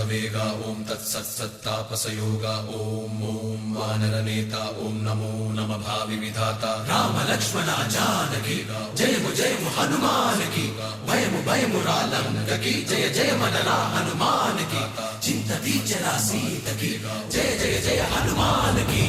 वेगा ओम तत्सत्सत्तापसयोगा ओम ओम वानरनेता ओम नमो नमः भावि विधाता राम लक्ष्मण जानकी जय हनुमान की भयमु रालंक की जय जय मनरा हनुमान की चिंतती जरा सीत की जय जय हनुमान की।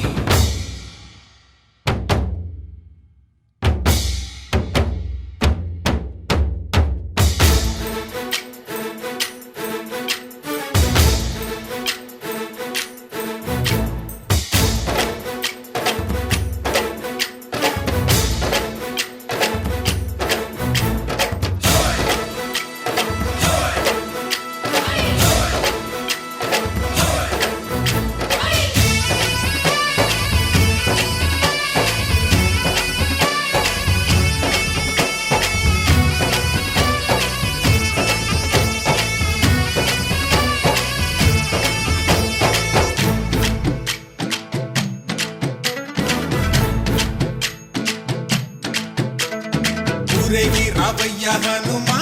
ఊరేగి రావయ్య హనుమా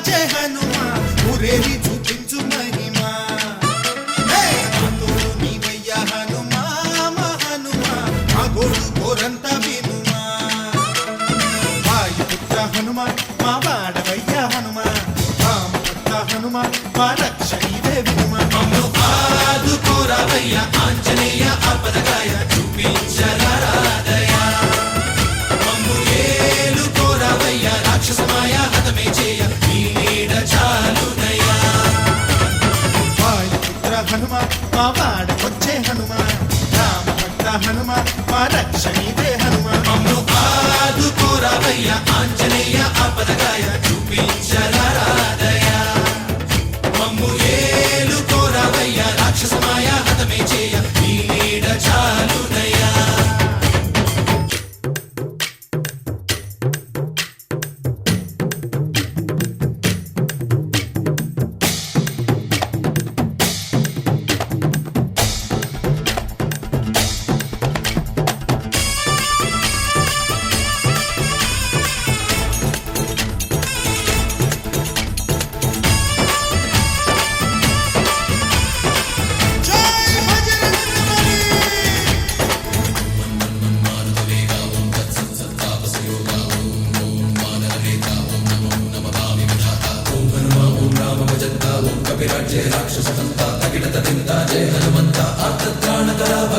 జయ హనుమా ఊరేగి చూపించు మహిమా తోడు నీవయ్య హనుమా మా హనుమా మా గోడు కోరంత వినుమా వాయుపుత్ర హనుమా మా వాడవయ్య హనుమా రామభక్త హనుమా మా రక్షణీదే వినుమా మమ్ము ఆదుకోరావయ్య ఆంజనేయ ఆపదగాయ చూపించరాదయ రాక్షసమాయ హతమే చేయ నీ నీడ చాలునయ్యా వాయుపుత్ర హనుమ మా వాడకొచ్చే హనుమ రామభక్త హనుమ మా రక్షణీదే హనుమ మమ్ము ఆదుకోరావయ్య ఆంజనేయ ఆపదగాయ చూపించరాదయ మమ్ము ఏలుకోరావయ్య రాక్షసమాయ హతమే చేయ నీ నీడ చాలునయ్యా।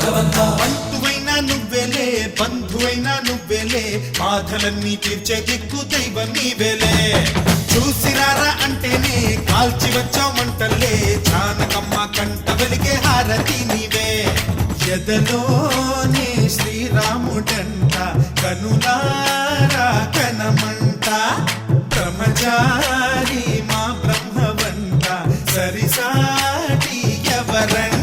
బంధువైనా నువ్వేలే బంధువైనా నువ్వేలే బాధలన్నీ తీర్చే దిక్కు దైవం నీవేలే చూసిరారా అంటేనే కాల్చి వచ్చావు మంటల్లే జానకమ్మ కంట వెలిగే హారతి నీవే ఎదలోనే శ్రీరాముడంట కనులారా కనమంట బ్రహ్మచారి మా బ్రహ్మవంట సరిసాటి ఎవరంట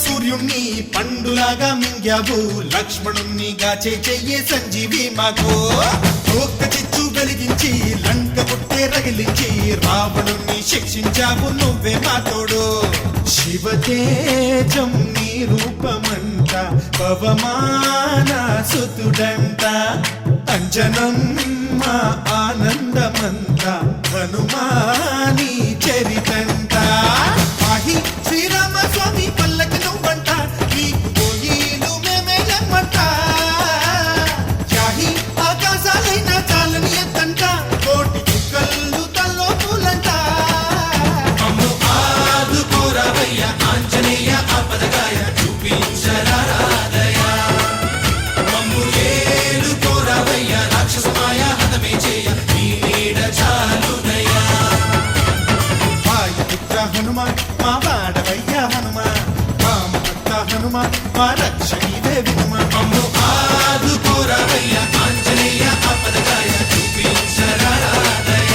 సూర్యుణ్ణి పండులాగా మింగావు లక్ష్మణుణ్ణి గాచే చెయ్యే సంజీవి మాకు ఒక్క చిచ్చు వెలిగించి లంక పుట్టే రగిలించి రావణుణ్ణి శిక్షించావు నువ్వే మా తోడు శివతేజం నీ రూపమంట పవమాన సుతుడంట అంజనం మా ఆనందమంత హనుమాని చరితంట శ్రీరామ స్వామి పల్లకి నువ్వంట నీకు పోయిలు హనుమ మా రక్ష నీవే వినుమ మమ్ము ఆదుకోరవయ్య ఆంజనేయ ఆపదగాయ చూపించరాదయ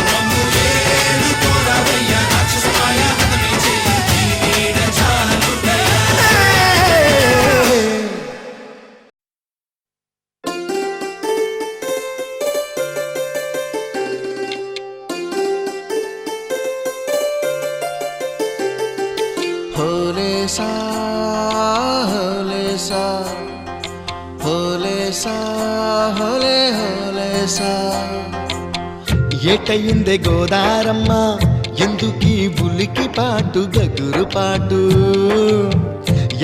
మమ్ము ఏలుకోరవయ్య రాక్షసమాయ హతమే చేయ నీ నీడ చాలుదయ होले सा होले सा होले सा होले होले सा ఏటయిందే గోదారమ్మ ఎందుకీ బులికి పాటు గగురు పాటు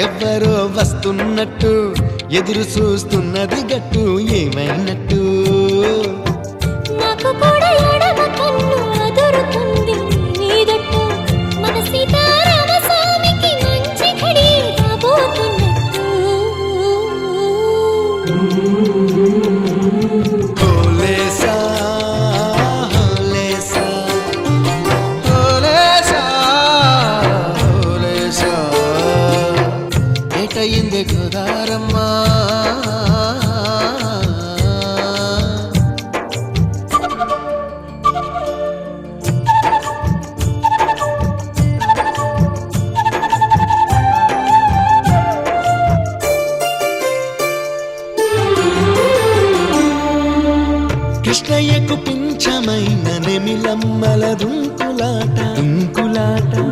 ఎవ్వరో వస్తున్నట్టు ఎదురు చూస్తున్నది గట్టు ఏమైనట్టు నాకు కూడా ఎడమ కన్ను అదురుతుంది నీదట్టు మన సీతారామ స్వామికి మంచి ఘడి రాబోతున్నట్టు హోలేసా హోలేసా होले सा होले सा ఏటయింది గోదారమ్మ కృష్ణయ్యకు పింఛమైన నెమిలమ్మల దుంకులాట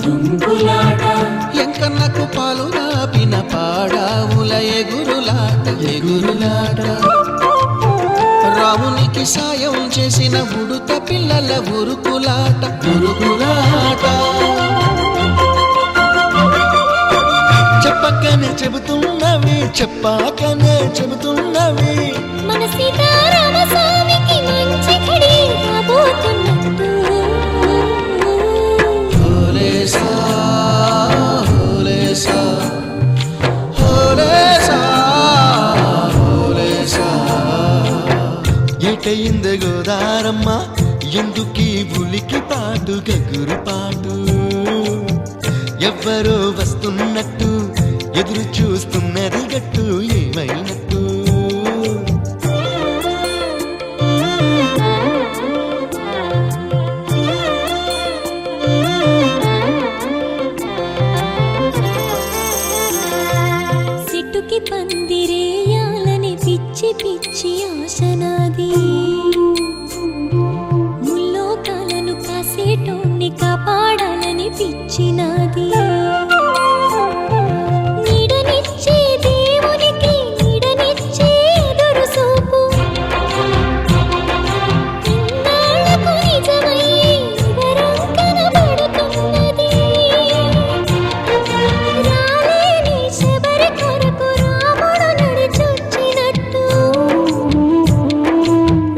దుంకులాట ఎంకన్నకు పాలు రాపిన పాడావుల ఎగురులాట ఎగురులాట రామునికి సాయం చేసిన ఉడుత పిల్లల ఉరుకులాట ఉరుకులాట చెప్పకనే చెబుతున్నవి చెప్పాకనే చెబుతున్నవి మన సీతారామ స్వామికి మంచి ఘడి రాబోతున్నట్టు होले सा होले सा होले सा होले सा ఏటయింది గోదారమ్మ ఎందుకీ బులికి పాటు గగురు పాటు ఎవ్వరో వస్తున్నట్టు ఎదురు చూస్తున్నది గట్టు ఏమైనట్టు సిట్టుకి పందిరేయాలని పిచ్చి పిచ్చి ఆశనాది ముల్లోకాలను కాసేటోన్ని కాపాడాలని పిచ్చినాది నీడనిచ్చే దేవునికి నీడనిచ్చే ఎదురు చూపు ఇన్నాళ్లకు నిజమయ్యే వరం కనబడుతున్నది రాలేని శబరి కొరకు రాముడు నడిచొచ్చినట్టు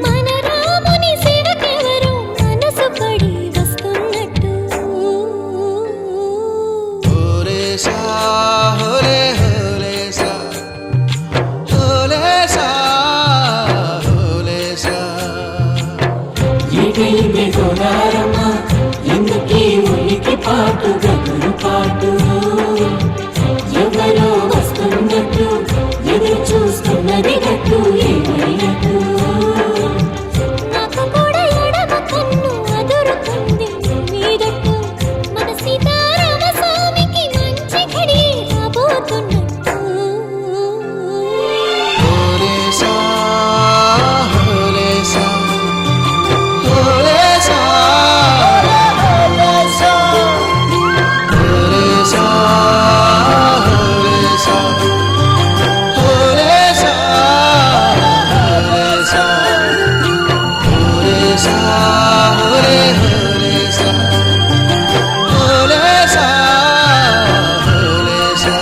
మన రాముని సేవకెవరు మనసు పడి వస్తున్నట్టు होले सा होले होले सा होले सा होले सा ఏటైంది గోదారమ్మ ఎందుకీ ఉనికి పాటు గగురు పాటు ఎవరో వస్తున్నట్టు ఎదురు చూస్తున్నది గట్టు ఏమైనట్టు నాకు కూడా ఎడమ కన్ను అదురుతుంది మీదట్టు మన సీతారామ స్వామికి మంచి ఘడి రాబోతున్నట్టు होले सा होले सा होले सा होले सा होले सा होले सा होले सा होले सा होले सा होले होले सा होले सा होले सा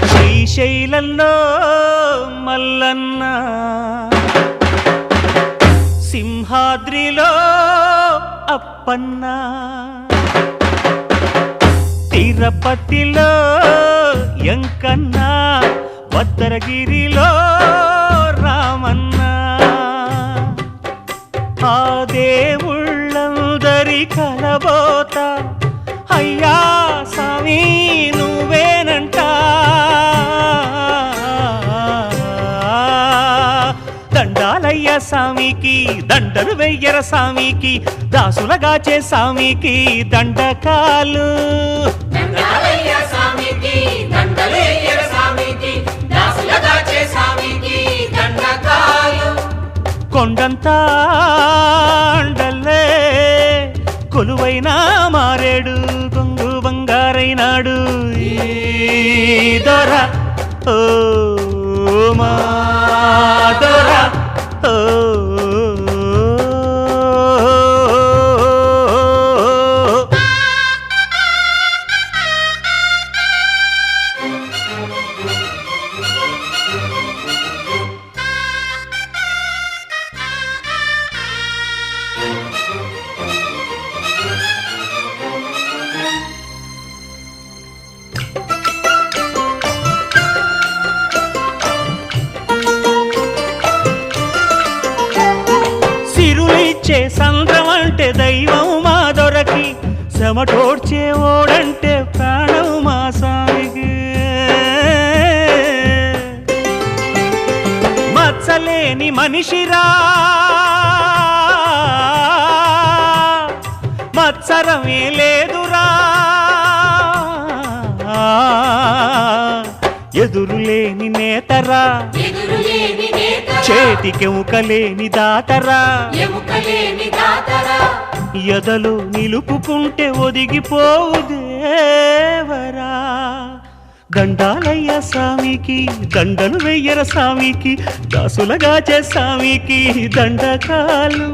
శ్రీశైలంలో మల్లన్న సింహాద్రిలో అప్పన్న తిరుపతిలో ఎంకన్న భద్రగిరిలో రా కలబోత అయ్యా స్వామి నువ్వేనంట దండాలయ్య స్వామికి దండలు వెయ్యర స్వామికి దాసులగాచే స్వామికి దండకాలు దండాలయ్య స్వామికి దండలేయ్యర స్వామికి దాసులగాచే స్వామికి దండకాలు కొండంతా అండల్లే కొలువైన మారేడు కొంగు బంగారైనాడు ఈ దొర ఓ మా దొర ఓ సిరులిచ్చే సంద్రం అంటే దైవం మా దొరకి చెమటోడ్చే ఓడంటే ప్రాణం మా స్వామికి మచ్చలేని మనిషిరా మత్సరమే లేదురా ఎదురులేని నేతరా ఎదురులేని నేతరా చేతికెముకలేని దాతరా ఎముకలేని దాతరా ఎదలు నిలుపుకుంటే ఒదిగిపోవు దేవరా దండాలయ్య స్వామికి దండలు వెయ్యర స్వామికి దాసులగాచే స్వామికి దండకాలు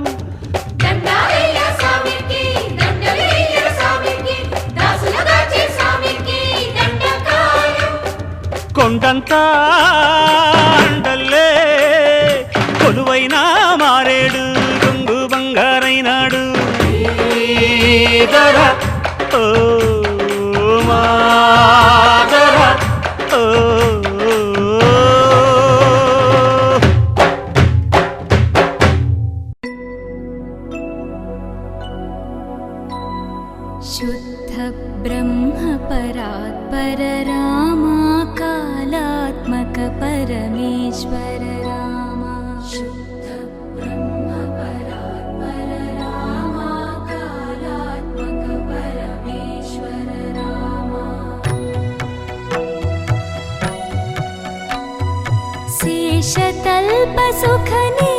దండాలయ్య స్వామికి దండలేయ్యర స్వామికి దాసులగాచే స్వామికి దండకాలు కొండంతా అండల్లే కొలువైన మారేడు కొంగు బంగారైనాడు ఈ దొర ఓ మా దొర ఓ शुद्ध ब्रह्म परात्पर रामा कालात्मक परमेश्वर रामा शुद्ध ब्रह्म परात्पर रामा कालात्मक परमेश्वर रामा शेषतल्प सुखने